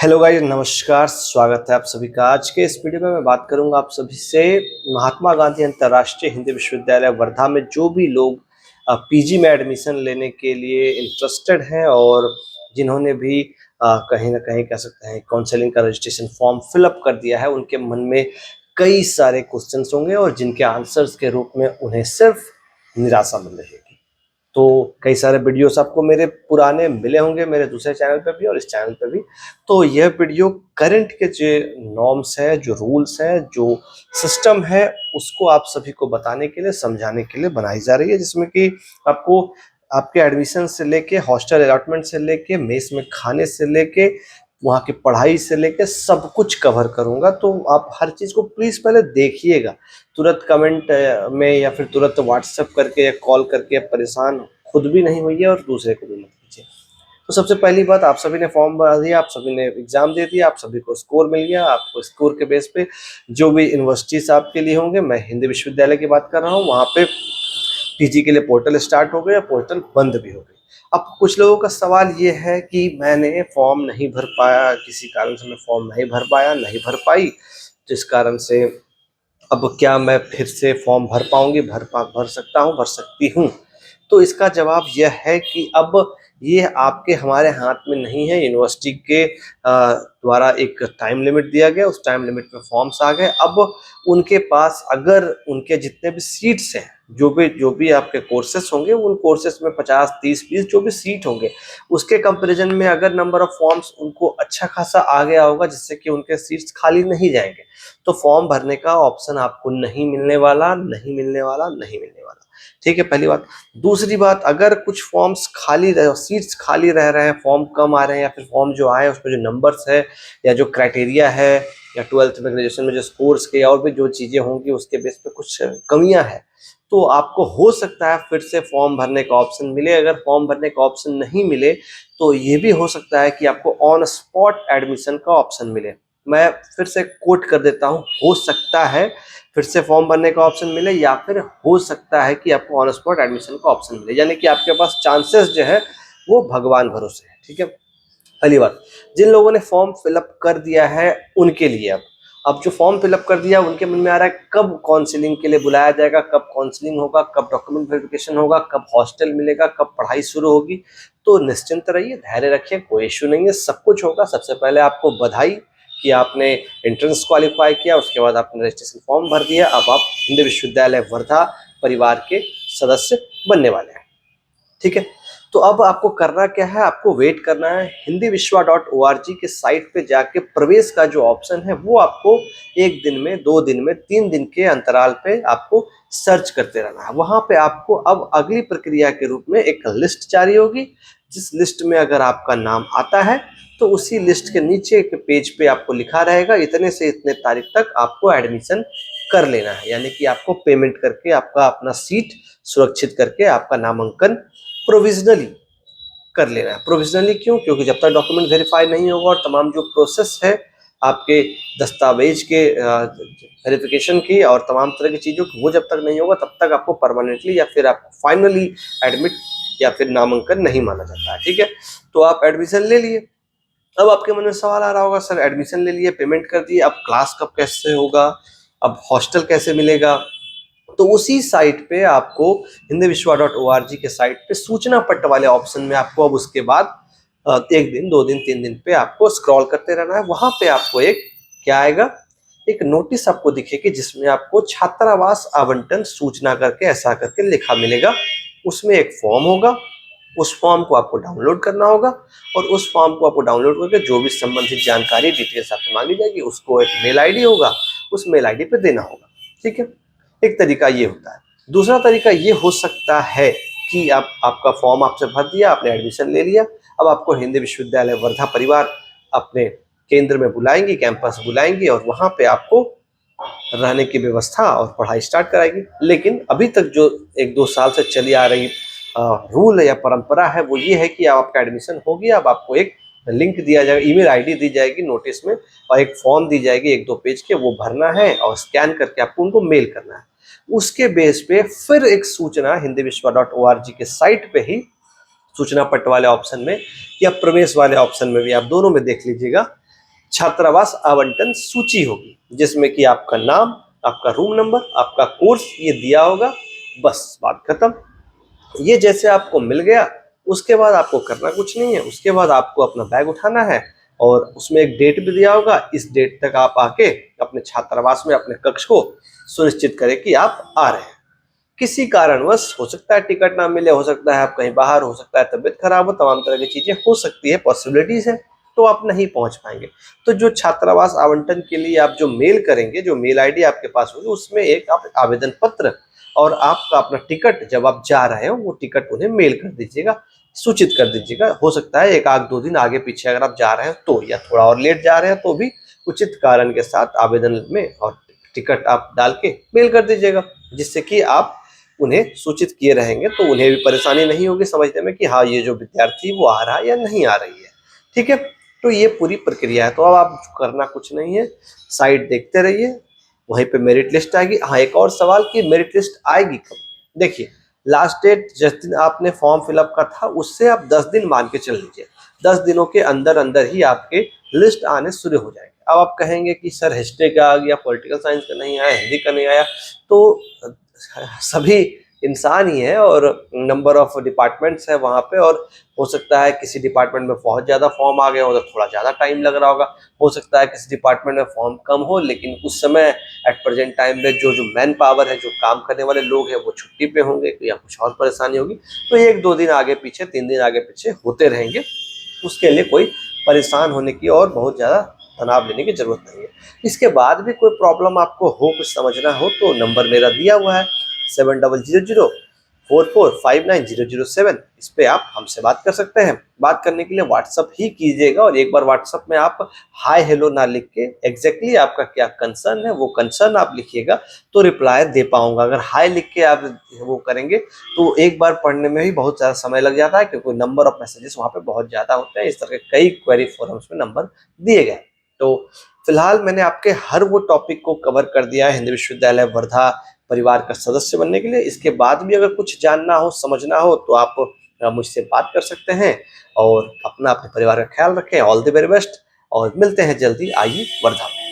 Hello guys, नमस्कार। स्वागत है आप सभी का। आज के इस वीडियो में मैं बात करूंगा आप सभी से महात्मा गांधी अंतर्राष्ट्रीय हिंदी विश्वविद्यालय वर्धा में जो भी लोग पीजी में एडमिशन लेने के लिए इंटरेस्टेड हैं और जिन्होंने भी कहीं ना कहीं कह सकते हैं काउंसलिंग का रजिस्ट्रेशन फॉर्म फिलअप कर दिया है, उनके मन में कई सारे क्वेश्चंस होंगे और जिनके आंसर्स के रूप में उन्हें सिर्फ निराशा मिल रहेगी। तो कई सारे वीडियोस आपको मेरे पुराने मिले होंगे, मेरे दूसरे चैनल पे भी और इस चैनल पे भी। तो यह वीडियो करंट के जो नॉर्म्स है, जो रूल्स है, जो सिस्टम है, उसको आप सभी को बताने के लिए, समझाने के लिए बनाई जा रही है, जिसमें कि आपको आपके एडमिशन से लेके, हॉस्टल अलॉटमेंट से लेके, मेस में खाने से लेके, वहाँ की पढ़ाई से लेके सब कुछ कवर करूँगा। तो आप हर चीज़ को प्लीज़ पहले देखिएगा। तुरंत कमेंट में या फिर तुरंत व्हाट्सएप करके या कॉल करके परेशान खुद भी नहीं होइए और दूसरे को भी मत कीजिए। तो सबसे पहली बात, आप सभी ने फॉर्म भर दिया, आप सभी ने एग्जाम दे दिया, आप सभी को स्कोर मिल गया। आपको स्कोर के बेस पे जो भी यूनिवर्सिटीज आपके लिए होंगे, मैं हिंदी विश्वविद्यालय की बात कर रहा हूँ, वहाँ पे पीजी के लिए पोर्टल स्टार्ट हो गया, पोर्टल बंद भी हो गई। अब कुछ लोगों का सवाल ये है कि मैंने फॉर्म नहीं भर पाया, किसी कारण से मैं फॉर्म नहीं भर पाया, नहीं भर पाई, जिस कारण से अब क्या मैं फिर से फॉर्म भर पाऊंगी, भर सकता हूँ, भर सकती हूँ? तो इसका जवाब यह है कि अब ये आपके हमारे हाथ में नहीं है। यूनिवर्सिटी के द्वारा एक टाइम लिमिट दिया गया, उस टाइम लिमिट में फॉर्म्स आ गए। अब उनके पास अगर उनके जितने भी सीट्स हैं, जो भी आपके कोर्सेस होंगे, उन कोर्सेस में 50, 30, 20 जो भी सीट होंगे, उसके कंपैरिजन में अगर नंबर ऑफ फॉर्म्स उनको अच्छा खासा आ गया होगा, जिससे कि उनके सीट्स खाली नहीं जाएंगे, तो फॉर्म भरने का ऑप्शन आपको नहीं मिलने वाला, नहीं मिलने वाला, नहीं मिलने वाला। ठीक है, पहली बात। दूसरी बात, अगर कुछ फॉर्म्स खाली रहे, सीट्स खाली रह रहे हैं, फॉर्म कम आ रहे हैं, या फिर फॉर्म जो आए उसमें जो नंबर्स है या जो क्राइटेरिया है, या 12th में, ग्रेजुएशन में जो स्कोर्स के और भी जो चीज़ें होंगी उसके बेस पे कुछ कमियां हैं, तो आपको हो सकता है फिर से फॉर्म भरने का ऑप्शन मिले। अगर फॉर्म भरने का ऑप्शन नहीं मिले तो ये भी हो सकता है कि आपको ऑन स्पॉट एडमिशन का ऑप्शन मिले। मैं फिर से कोट कर देता हूँ, हो सकता है फिर से फॉर्म भरने का ऑप्शन मिले, या फिर हो सकता है कि आपको ऑन स्पॉट एडमिशन का ऑप्शन मिले, यानी कि आपके पास चांसेस जो है वो भगवान भरोसे है। ठीक है, पहली बात। जिन लोगों ने फॉर्म फिलअप कर दिया है उनके लिए, अब जो फॉर्म फिलअप कर दिया उनके मन में आ रहा है कब काउंसलिंग के लिए बुलाया जाएगा, कब काउंसलिंग होगा, कब डॉक्यूमेंट वेरिफिकेशन होगा, कब हॉस्टल मिलेगा, कब पढ़ाई शुरू होगी। तो निश्चिंत रहिए, धैर्य रखिए, कोई इश्यू नहीं है, सब कुछ होगा। सबसे पहले आपको बधाई कि आपने एंट्रेंस क्वालिफाई किया, उसके बाद आपने रजिस्ट्रेशन फॉर्म भर दिया। अब आप हिंदी विश्वविद्यालय वर्धा परिवार के सदस्य बनने वाले हैं। ठीक है, तो अब आपको करना क्या है, आपको वेट करना है। हिंदी विश्वा .org के साइट पे जाके प्रवेश का जो ऑप्शन है वो आपको 1 दिन में, 2 दिन में, 3 दिन के अंतराल पे आपको सर्च करते रहना है। वहां पे आपको अब अगली प्रक्रिया के रूप में एक लिस्ट जारी होगी, जिस लिस्ट में अगर आपका नाम आता है तो उसी लिस्ट के नीचे के पेज पे आपको लिखा रहेगा इतने से इतने तारीख तक आपको एडमिशन कर लेना है, यानी कि आपको पेमेंट करके आपका अपना सीट सुरक्षित करके आपका नामांकन प्रोविजनली कर लेना है। प्रोविजनली क्यों? क्योंकि जब तक डॉक्यूमेंट वेरीफाई नहीं होगा और तमाम जो प्रोसेस है आपके दस्तावेज के वेरिफिकेशन की और तमाम तरह की चीज़ों की, वो जब तक नहीं होगा तब तक आपको परमानेंटली या फिर आपको फाइनली एडमिट या फिर नामांकन नहीं माना जाता है। ठीक है, तो आप एडमिशन ले लिए। अब आपके मन में सवाल आ रहा होगा, सर एडमिशन ले लिए, पेमेंट कर दिए, अब क्लास कब कैसे होगा, अब हॉस्टल कैसे मिलेगा? तो उसी साइट पे आपको हिंदी विश्वा .org के साइट पे सूचना पट्ट वाले ऑप्शन में आपको अब उसके बाद 1 दिन, 2 दिन, 3 दिन पे आपको स्क्रॉल करते रहना है। वहां पे आपको एक क्या आएगा, एक नोटिस आपको दिखेगी जिसमें आपको छात्रावास आवंटन सूचना करके ऐसा करके लिखा मिलेगा। उसमें एक फॉर्म होगा, उस फॉर्म को आपको डाउनलोड करना होगा और उस फॉर्म को आपको डाउनलोड करके जो भी संबंधित जानकारी डिटेल्स आपसे मांगी जाएगी उसको एक मेल आईडी होगा, उस मेल आईडी पे देना होगा। ठीक है, एक तरीका ये होता है। दूसरा तरीका ये हो सकता है कि आपका फॉर्म आपसे भर दिया, आपने एडमिशन ले लिया, अब आपको हिंदी विश्वविद्यालय वर्धा परिवार अपने केंद्र में बुलाएंगी, कैंपस बुलाएंगी और वहां पे आपको रहने की व्यवस्था और पढ़ाई स्टार्ट कराएगी। लेकिन अभी तक जो 1-2 साल से चली आ रही रूल या परंपरा है वो ये है कि आपका एडमिशन हो गया, अब आपको एक लिंक दिया जाएगा, ईमेल आईडी दी जाएगी नोटिस में और एक फॉर्म दी जाएगी 1-2 पेज के, वो भरना है और स्कैन करके आपको उनको मेल करना है। उसके बेस पे फिर एक सूचना हिंदी विश्वा .org के साइट पे ही सूचना पट्ट वाले ऑप्शन में या प्रवेश वाले ऑप्शन में भी, आप दोनों में देख लीजिएगा, छात्रावास आवंटन सूची होगी, जिसमें कि आपका नाम, आपका रूम नंबर, आपका कोर्स ये दिया होगा, बस बात खत्म। ये जैसे आपको मिल गया, उसके बाद आपको करना कुछ नहीं है। उसके बाद आपको अपना बैग उठाना है और उसमें एक डेट भी दिया होगा, इस डेट तक आप आके अपने छात्रावास में अपने कक्ष को सुनिश्चित करें कि आप आ रहे हैं। किसी कारणवश हो सकता है टिकट ना मिले, हो सकता है आप कहीं बाहर, हो सकता है तबीयत खराब हो, तमाम तरह की चीजें हो सकती है, पॉसिबिलिटीज है, तो आप नहीं पहुंच पाएंगे। तो जो छात्रावास आवंटन के लिए आप जो मेल करेंगे, जो मेल आईडी आपके पास होगी, उसमें एक आप आवेदन पत्र और आपका अपना टिकट, जब आप जा रहे हो वो टिकट उन्हें मेल कर दीजिएगा, सूचित कर दीजिएगा। हो सकता है एक आध दो दिन आगे पीछे अगर आप जा रहे हैं तो, या थोड़ा और लेट जा रहे हैं तो भी उचित कारण के साथ आवेदन में और टिकट आप डाल के मेल कर दीजिएगा, जिससे कि आप उन्हें सूचित किए रहेंगे तो उन्हें भी परेशानी नहीं होगी समझने में कि हाँ ये जो विद्यार्थी वो आ रहा है या नहीं आ रही है। ठीक है, तो ये पूरी प्रक्रिया है। तो अब आप करना कुछ नहीं है, साइट देखते रहिए, वहीं पे मेरिट लिस्ट आएगी। हाँ, एक और सवाल कि मेरिट लिस्ट आएगी कब? देखिए, लास्ट डेट जिस दिन आपने फॉर्म फिलअप का था उससे आप 10 दिन मान के चल लीजिए, 10 दिनों के अंदर अंदर ही आपके लिस्ट आने शुरू हो जाएंगे। अब आप कहेंगे कि सर हिस्ट्री का आ गया, पॉलिटिकल साइंस का नहीं आया, हिंदी का नहीं आया, तो सभी इंसान ही है और नंबर ऑफ डिपार्टमेंट्स है वहाँ पे, और हो सकता है किसी डिपार्टमेंट में बहुत ज़्यादा फॉर्म आ गए हो तो थोड़ा ज़्यादा टाइम लग रहा होगा, हो सकता है किसी डिपार्टमेंट में फॉर्म कम हो, लेकिन उस समय एट प्रेजेंट टाइम में जो जो मैन पावर है, जो काम करने वाले लोग हैं वो छुट्टी पे होंगे या कुछ और परेशानी होगी, तो एक दो दिन आगे पीछे, 3 दिन आगे पीछे होते रहेंगे। उसके लिए कोई परेशान होने की और बहुत ज़्यादा तनाव लेने की ज़रूरत नहीं है। इसके बाद भी कोई प्रॉब्लम आपको हो, कुछ समझना हो, तो नंबर मेरा दिया हुआ है 700044590007, इस पे आप हमसे बात कर सकते हैं। बात करने के लिए व्हाट्सअप ही कीजिएगा, और एक बार व्हाट्सअप में आप हाय हेलो ना लिख के एग्जैक्टली आपका क्या कंसर्न है वो कंसर्न आप लिखिएगा, तो रिप्लाई दे पाऊंगा। अगर हाय लिख के आप वो करेंगे तो एक बार पढ़ने में ही बहुत ज़्यादा समय लग जाता है, क्योंकि नंबर ऑफ मैसेजेस वहाँ पे बहुत ज़्यादा होते हैं। इस तरह के कई क्वेरी फोरम्स में नंबर दिए गए। तो फिलहाल मैंने आपके हर वो टॉपिक को कवर कर दिया है हिंदी विश्वविद्यालय वर्धा परिवार का सदस्य बनने के लिए। इसके बाद भी अगर कुछ जानना हो, समझना हो, तो आप मुझसे बात कर सकते हैं। और अपना, अपने परिवार का ख्याल रखें। ऑल द वेरी बेस्ट, और मिलते हैं जल्दी। आइए वर्धा में।